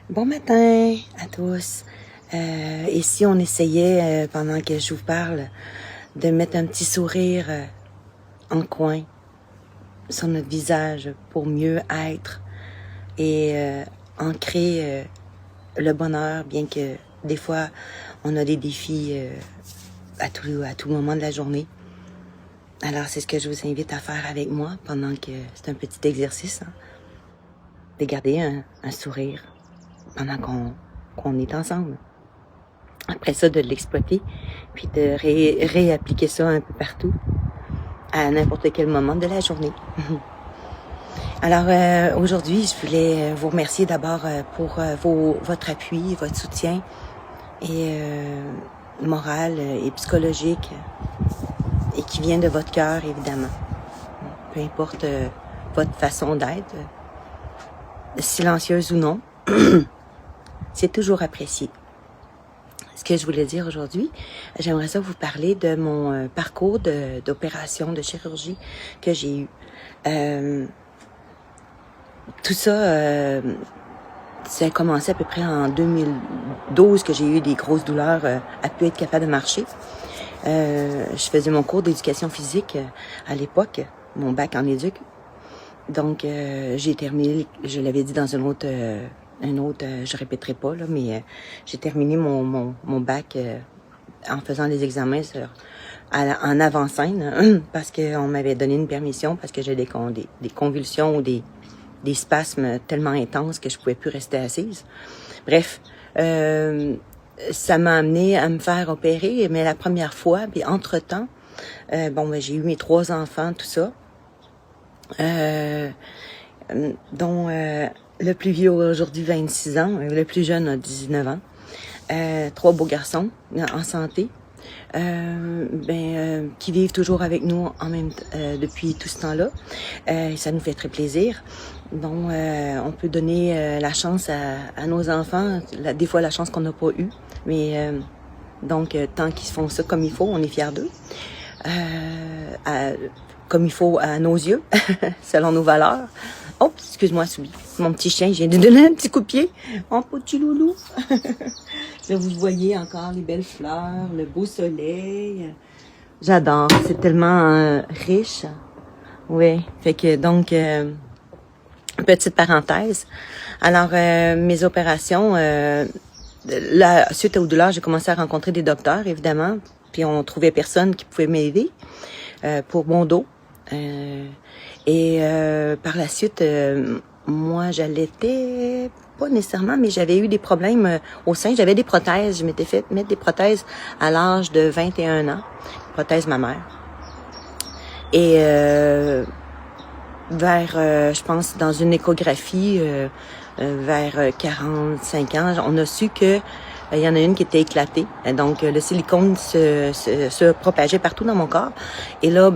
Bon matin à tous. Ici, on essayait, pendant que je vous parle, de mettre un petit sourire en coin sur notre visage pour mieux être et ancrer le bonheur, bien que des fois, on a des défis à tout moment de la journée. Alors, c'est ce que je vous invite à faire avec moi pendant que c'est un petit exercice, hein, de garder un sourire pendant qu'on est ensemble. Après ça, de l'exploiter, puis de réappliquer ça un peu partout, à n'importe quel moment de la journée. Alors, aujourd'hui, je voulais vous remercier d'abord pour votre appui, votre soutien, et moral et psychologique, et qui vient de votre cœur, évidemment. Peu importe votre façon d'être, silencieuse ou non, c'est toujours apprécié. Ce que je voulais dire aujourd'hui, j'aimerais ça vous parler de mon parcours d'opération, de chirurgie que j'ai eu. Tout ça, ça a commencé à peu près en 2012 que j'ai eu des grosses douleurs à plus être capable de marcher. Je faisais mon cours d'éducation physique à l'époque, mon bac en éduc. Donc, j'ai terminé, je l'avais dit dans un autre, je répéterai pas, là, mais j'ai terminé mon bac en faisant les examens en avant-scène, parce qu'on m'avait donné une permission, parce que j'ai des convulsions ou des spasmes tellement intenses que je pouvais plus rester assise. Bref, ça m'a amené à me faire opérer, mais la première fois, puis entre-temps, j'ai eu mes 3 enfants, tout ça, dont le plus vieux a aujourd'hui 26 ans, le plus jeune a 19 ans. 3 beaux garçons en santé, qui vivent toujours avec nous depuis tout ce temps-là. Ça nous fait très plaisir. Donc, on peut donner la chance à nos enfants, des fois la chance qu'on n'a pas eue. Mais donc, tant qu'ils font ça comme il faut, on est fiers d'eux. Comme il faut à nos yeux, selon nos valeurs. Oh, excuse-moi, Soubi. Mon petit chien, je viens de donner un petit coup de pied. Oh, petit loulou. Là, vous voyez encore les belles fleurs, le beau soleil. J'adore. C'est tellement riche. Oui. Fait que, donc, petite parenthèse. Alors, mes opérations, suite aux douleurs, j'ai commencé à rencontrer des docteurs, évidemment. Puis, on trouvait personne qui pouvait m'aider pour mon dos. Par la suite, moi, j'allaitais pas nécessairement, mais j'avais eu des problèmes au sein. J'avais des prothèses. Je m'étais fait mettre des prothèses à l'âge de 21 ans. Prothèse mammaire. Et je pense, dans une échographie, vers 45 ans, on a su que il y en a une qui était éclatée. Donc, le silicone se propageait partout dans mon corps. Et là,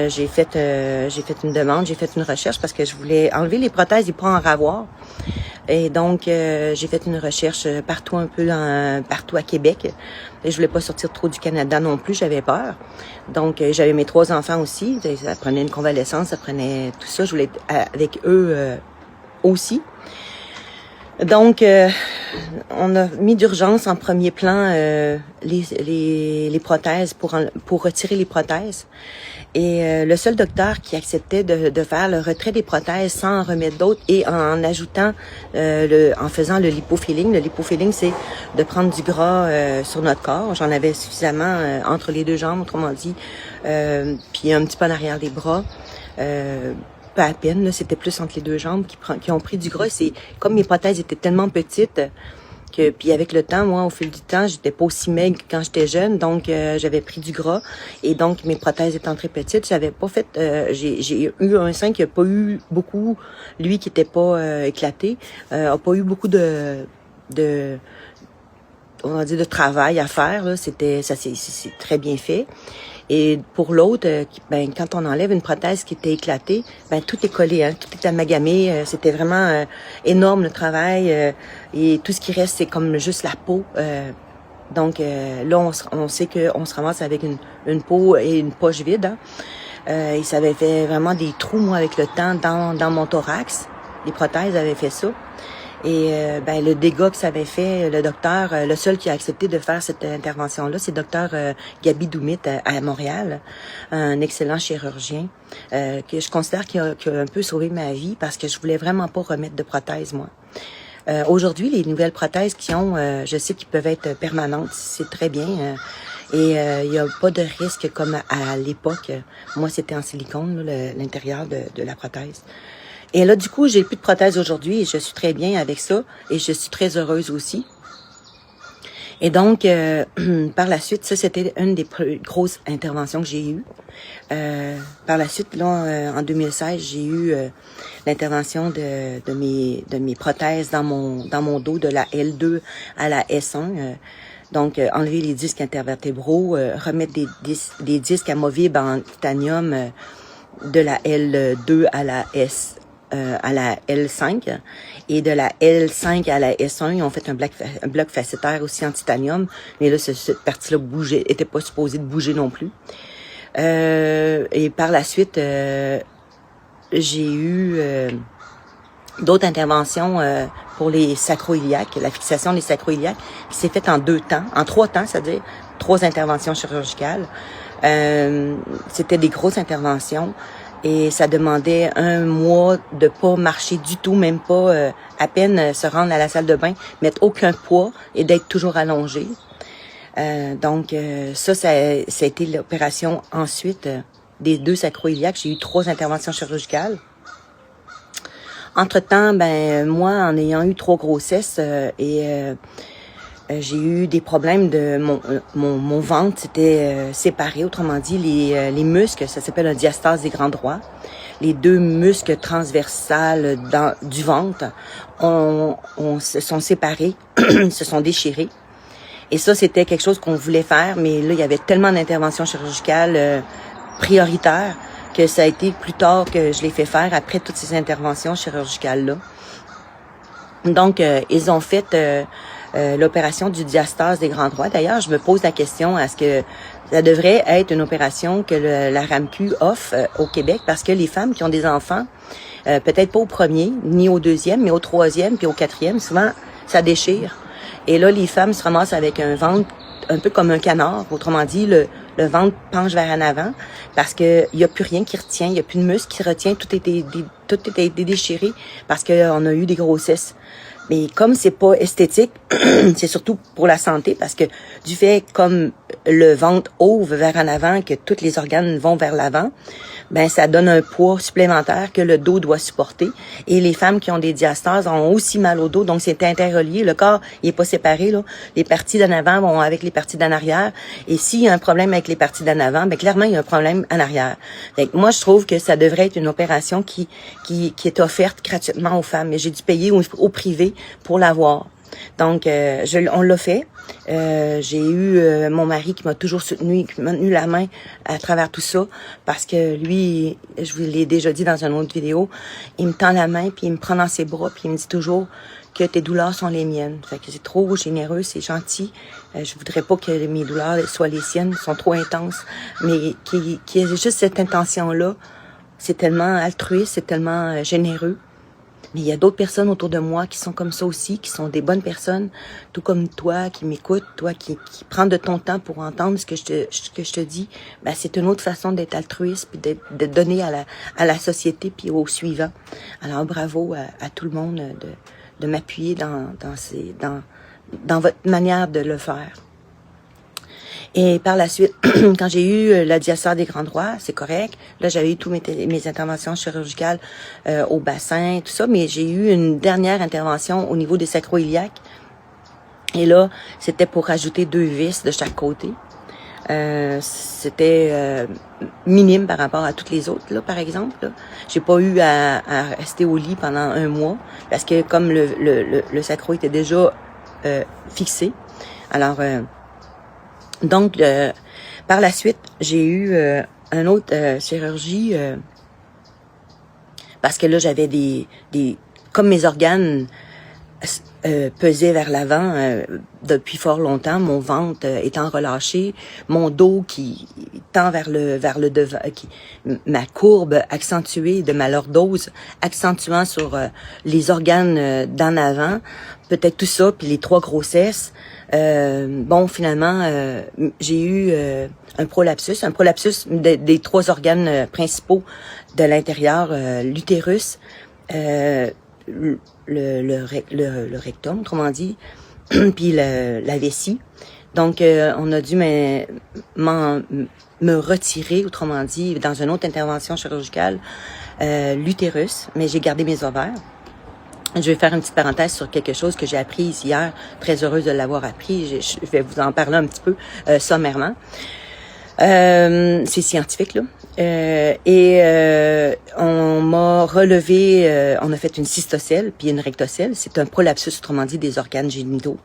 j'ai fait une demande, j'ai fait une recherche parce que je voulais enlever les prothèses et pas en ravoir. Et donc, j'ai fait une recherche partout partout à Québec. Et je voulais pas sortir trop du Canada non plus, j'avais peur. Donc, j'avais mes 3 enfants aussi. Ça prenait une convalescence, ça prenait tout ça. Je voulais être avec eux aussi. Donc, on a mis d'urgence en premier plan les prothèses pour retirer les prothèses. Et le seul docteur qui acceptait de faire le retrait des prothèses sans en remettre d'autres et en ajoutant, en faisant le lipofilling. Le lipofilling, c'est de prendre du gras sur notre corps. J'en avais suffisamment entre les 2 jambes, autrement dit, puis un petit peu en arrière des bras. Pas à peine, là, c'était plus entre les 2 jambes qui ont pris du gras. C'est comme mes prothèses étaient tellement petites que, puis avec le temps, moi, au fil du temps, j'étais pas aussi maigre que quand j'étais jeune, donc j'avais pris du gras et donc mes prothèses étant très petites, j'avais pas fait. J'ai eu un sein qui a pas eu beaucoup, lui qui était pas éclaté, a pas eu beaucoup on va dire de travail à faire. Là, c'est très bien fait. Et pour l'autre, quand on enlève une prothèse qui était éclatée, tout est collé, hein, tout est amalgamé. C'était vraiment énorme le travail. Et tout ce qui reste, c'est comme juste la peau. Donc là, on sait qu'on se ramasse avec une peau et une poche vide. Hein. Et ça avait fait vraiment des trous, moi, avec le temps, dans mon thorax. Les prothèses avaient fait ça. Et ben, le dégât que ça avait fait, le docteur, le seul qui a accepté de faire cette intervention-là, c'est le docteur Gabi Doumit à Montréal, un excellent chirurgien, que je considère qui a un peu sauvé ma vie parce que je voulais vraiment pas remettre de prothèse, moi. Aujourd'hui, les nouvelles prothèses qui ont, je sais qu'ils peuvent être permanentes, c'est très bien. Et il n'y a pas de risque comme à l'époque. Moi, c'était en silicone, l'intérieur de la prothèse. Et là, du coup, j'ai plus de prothèse aujourd'hui et je suis très bien avec ça. Et je suis très heureuse aussi. Et donc, par la suite, ça, c'était une des plus grosses interventions que j'ai eues. Par la suite, là, en 2016, j'ai eu l'intervention de mes prothèses dans mon dos, de la L2 à la S1. Donc, enlever les disques intervertébraux, remettre des disques amovibles en titanium de la L2 à la à la L5 et de la L5 à la S1, ils ont fait un bloc facétaire aussi en titanium, mais là, cette partie-là était pas supposée de bouger non plus. Et par la suite, j'ai eu d'autres interventions pour les sacro-iliaques, la fixation des sacro-iliaques, qui s'est faite en 3 temps, c'est-à-dire 3 interventions chirurgicales. C'était des grosses interventions et ça demandait 1 mois de pas marcher du tout, même pas à peine se rendre à la salle de bain, mettre aucun poids et d'être toujours allongé. Donc ça a été l'opération ensuite des 2 sacro-iliaques. J'ai eu 3 interventions chirurgicales. Entre-temps, ben moi, en ayant eu 3 grossesses j'ai eu des problèmes de mon ventre, c'était séparé, autrement dit, les muscles, ça s'appelle un diastase des grands droits. Les 2 muscles transversales du ventre se sont séparés, se sont déchirés. Et ça, c'était quelque chose qu'on voulait faire, mais là, il y avait tellement d'interventions chirurgicales prioritaires que ça a été plus tard que je l'ai fait faire après toutes ces interventions chirurgicales-là. Donc, ils ont fait l'opération du diastase des grands droits. D'ailleurs, je me pose la question, est-ce que ça devrait être une opération que la RAMQ offre au Québec? Parce que les femmes qui ont des enfants, peut-être pas au premier, ni au deuxième, mais au 3e puis au 4e, souvent, ça déchire. Et là, les femmes se ramassent avec un ventre un peu comme un canard. Autrement dit, le ventre penche vers en avant parce que il y a plus rien qui retient, il y a plus de muscle qui retient, tout était déchiré parce qu'on a eu des grossesses. Mais comme c'est pas esthétique, c'est surtout pour la santé parce que du fait comme le ventre ouvre vers en avant, que tous les organes vont vers l'avant, ben ça donne un poids supplémentaire que le dos doit supporter. Et les femmes qui ont des diastases ont aussi mal au dos, donc c'est interrelié. Le corps, il est pas séparé, là. Les parties d'en avant vont avec les parties d'en arrière. Et s'il y a un problème avec les parties d'en avant, ben clairement, il y a un problème en arrière. Donc, moi, je trouve que ça devrait être une opération qui est offerte gratuitement aux femmes. Mais j'ai dû payer au privé pour l'avoir. Donc, on l'a fait. J'ai eu mon mari qui m'a toujours soutenu, qui m'a tenu la main à travers tout ça, parce que lui, je vous l'ai déjà dit dans une autre vidéo, il me tend la main, puis il me prend dans ses bras, puis il me dit toujours que tes douleurs sont les miennes. Fait que c'est trop généreux, c'est gentil. Je voudrais pas que mes douleurs soient les siennes, sont trop intenses, mais qu'il y ait juste cette intention-là, c'est tellement altruiste, c'est tellement généreux. Mais il y a d'autres personnes autour de moi qui sont comme ça aussi, qui sont des bonnes personnes, tout comme toi, qui m'écoutes, toi qui prends de ton temps pour entendre ce que je te dis. Ben, c'est une autre façon d'être altruiste puis de donner à la société puis aux suivants. Alors bravo à tout le monde de m'appuyer dans votre manière de le faire. Et par la suite, quand j'ai eu la diastase des grands droits, c'est correct. Là, j'avais eu toutes mes interventions chirurgicales au bassin, tout ça, mais j'ai eu une dernière intervention au niveau des sacro-iliaques. Et là, c'était pour rajouter 2 vis de chaque côté. C'était minime par rapport à toutes les autres, là, par exemple. Là. J'ai pas eu à rester au lit pendant 1 mois parce que comme le sacro était déjà fixé. Alors, donc, par la suite, j'ai eu un autre chirurgie parce que là, j'avais des comme mes organes pesait vers l'avant depuis fort longtemps, mon ventre étant relâché, mon dos qui tend vers le devant, ma courbe accentuée de ma lordose, accentuant sur les organes d'en avant, peut-être tout ça, puis les 3 grossesses. Bon, finalement, j'ai eu un prolapsus des 3 organes principaux de l'intérieur, l'utérus, le rectum, autrement dit, puis la vessie. Donc, on a dû me retirer, autrement dit, dans une autre intervention chirurgicale, l'utérus, mais j'ai gardé mes ovaires. Je vais faire une petite parenthèse sur quelque chose que j'ai appris hier, très heureuse de l'avoir appris. Je vais vous en parler un petit peu sommairement. C'est scientifique, là. On m'a relevé, on a fait une cystocèle puis une rectocèle. C'est un prolapsus, autrement dit, des organes génitaux,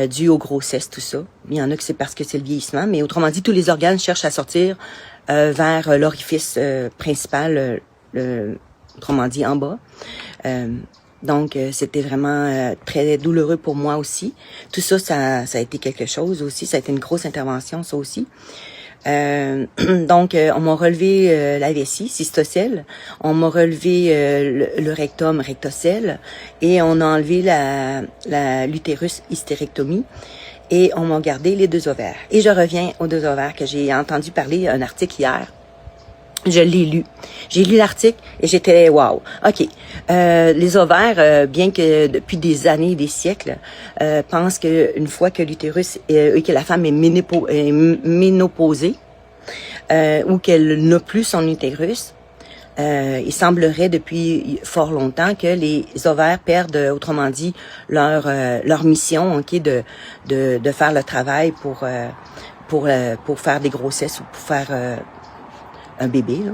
dû aux grossesses, tout ça. Il y en a que c'est parce que c'est le vieillissement, mais autrement dit, tous les organes cherchent à sortir vers l'orifice principal, autrement dit, en bas. Donc, c'était vraiment très douloureux pour moi aussi. Tout ça, ça a été quelque chose aussi. Ça a été une grosse intervention, ça aussi. Donc, on m'a relevé la vessie, cystocèle. On m'a relevé le rectum, rectocèle. Et on a enlevé l'utérus, hystérectomie. Et on m'a gardé les 2 ovaires. Et je reviens aux 2 ovaires que j'ai entendu parler, un article hier. Je l'ai lu. J'ai lu l'article et j'étais wow. OK. Les ovaires, bien que depuis des années, des siècles, pensent qu'une fois que l'utérus et que la femme est ménopausée ou qu'elle n'a plus son utérus, il semblerait depuis fort longtemps que les ovaires perdent, autrement dit, leur mission, ok, de faire le travail pour faire des grossesses ou pour faire un bébé, là.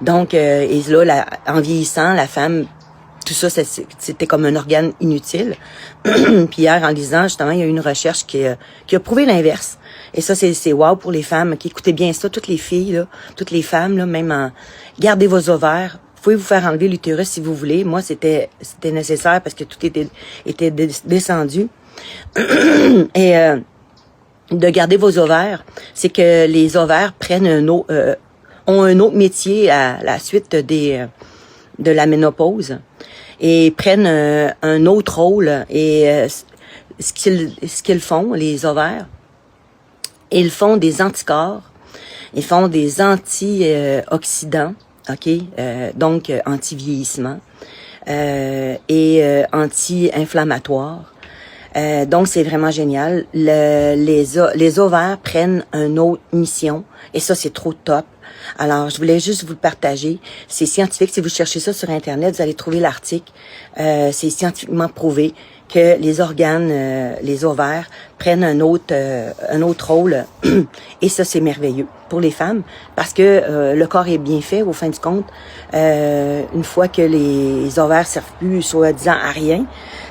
Donc, et là, en vieillissant, la femme, tout ça, c'était comme un organe inutile. Puis hier, en lisant, justement, il y a eu une recherche qui a prouvé l'inverse. Et ça, c'est wow pour les femmes. Qui écoutez bien ça, toutes les filles, là, toutes les femmes, là, même gardez vos ovaires. Vous pouvez vous faire enlever l'utérus si vous voulez. Moi, c'était nécessaire parce que tout était descendu. Et de garder vos ovaires, c'est que les ovaires prennent ont un autre métier à la suite de la ménopause et prennent un autre rôle. Et ce qu'ils font, les ovaires, ils font des anticorps, ils font des antioxydants, ok, donc anti-vieillissement et anti-inflammatoires. Donc, c'est vraiment génial. Les ovaires prennent une autre mission et ça, c'est trop top. Alors, je voulais juste vous le partager. C'est scientifique. Si vous cherchez ça sur Internet, vous allez trouver l'article. C'est scientifiquement prouvé que les organes, les ovaires, prennent un autre rôle. Et ça, c'est merveilleux pour les femmes parce que le corps est bien fait, au fin du compte. Une fois que les ovaires servent plus, soi-disant, à rien,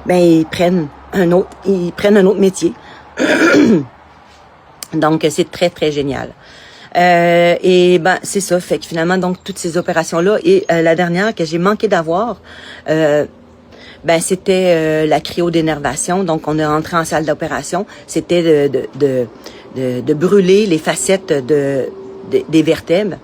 ben ils prennent un autre métier. Donc, c'est très, très génial. Et ben c'est ça, fait que finalement, donc, toutes ces opérations-là, et la dernière que j'ai manqué d'avoir, ben c'était la cryodénervation. Donc, on est rentré en salle d'opération. C'était de brûler les facettes des vertèbres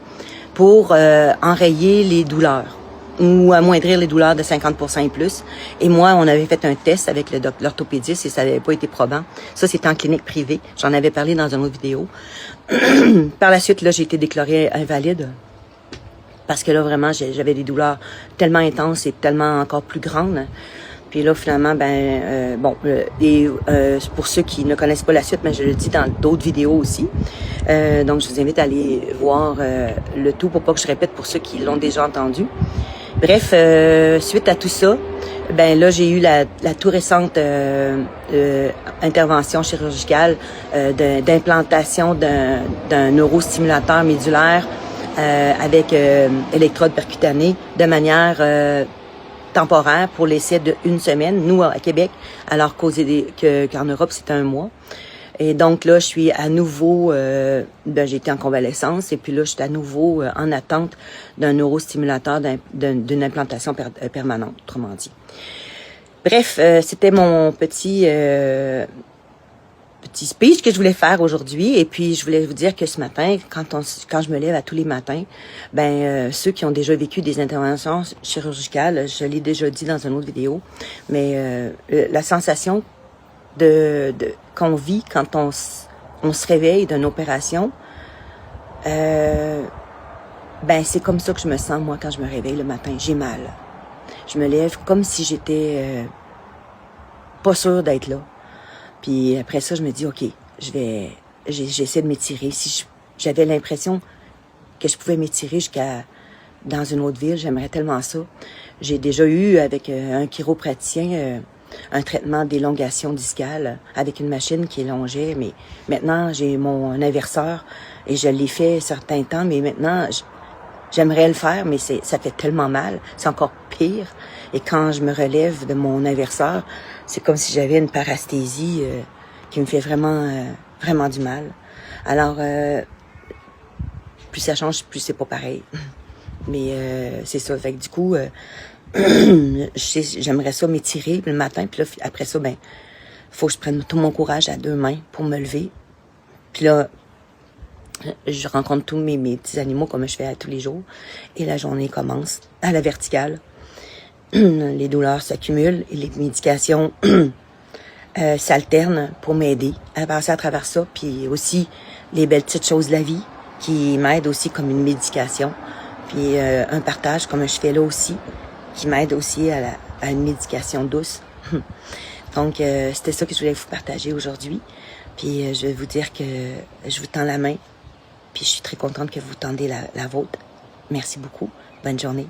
pour enrayer les douleurs ou amoindrir les douleurs de 50% et plus. Et moi, on avait fait un test avec l'orthopédiste et ça n'avait pas été probant. Ça, c'était en clinique privée. J'en avais parlé dans une autre vidéo. Par la suite, là, j'ai été déclarée invalide parce que là, vraiment, j'avais des douleurs tellement intenses et tellement encore plus grandes. Puis là, finalement, pour ceux qui ne connaissent pas la suite, mais je le dis dans d'autres vidéos aussi. Donc, je vous invite à aller voir le tout pour pas que je répète pour ceux qui l'ont déjà entendu. Bref, suite à tout ça, ben là, j'ai eu la tout récente intervention chirurgicale d'implantation d'un neurostimulateur médulaire avec électrode percutanée de manière temporaire pour l'essai d'1 semaine. Nous, à Québec, alors qu'en Europe, c'était 1 mois. Et donc là, je suis à nouveau, j'ai été en convalescence et puis là, je suis à nouveau en attente d'un neurostimulateur, d'une implantation permanente, autrement dit. Bref, c'était mon petit speech que je voulais faire aujourd'hui. Et puis, je voulais vous dire que ce matin, quand je me lève à tous les matins, ceux qui ont déjà vécu des interventions chirurgicales, je l'ai déjà dit dans une autre vidéo, mais la sensation qu'on vit quand on se réveille d'une opération, c'est comme ça que je me sens, moi, quand je me réveille le matin. J'ai mal. Je me lève comme si j'étais pas sûre d'être là. Puis après ça, je me dis, OK, j'essaie de m'étirer. Si j'avais l'impression que je pouvais m'étirer dans une autre ville, j'aimerais tellement ça. J'ai déjà eu avec un chiropraticien un traitement d'élongation discale avec une machine qui élongeait, mais maintenant, j'ai mon inverseur et je l'ai fait certains temps, mais maintenant, j'aimerais le faire, mais ça fait tellement mal. C'est encore pire. Et quand je me relève de mon inverseur, c'est comme si j'avais une parasthésie qui me fait vraiment du mal. Alors, plus ça change, plus c'est pas pareil. Mais c'est ça. Fait que du coup, j'aimerais ça m'étirer le matin. Puis là, après ça, faut que je prenne tout mon courage à 2 mains pour me lever. Puis là, je rencontre tous mes petits animaux comme je fais tous les jours. Et la journée commence à la verticale. Les douleurs s'accumulent et les médications s'alternent pour m'aider à passer à travers ça. Puis aussi les belles petites choses de la vie qui m'aident aussi comme une médication. Puis un partage comme je fais là aussi qui m'aide aussi à une médication douce. Donc c'était ça que je voulais vous partager aujourd'hui. Puis je vais vous dire que je vous tends la main. Puis je suis très contente que vous tendez la vôtre. Merci beaucoup. Bonne journée.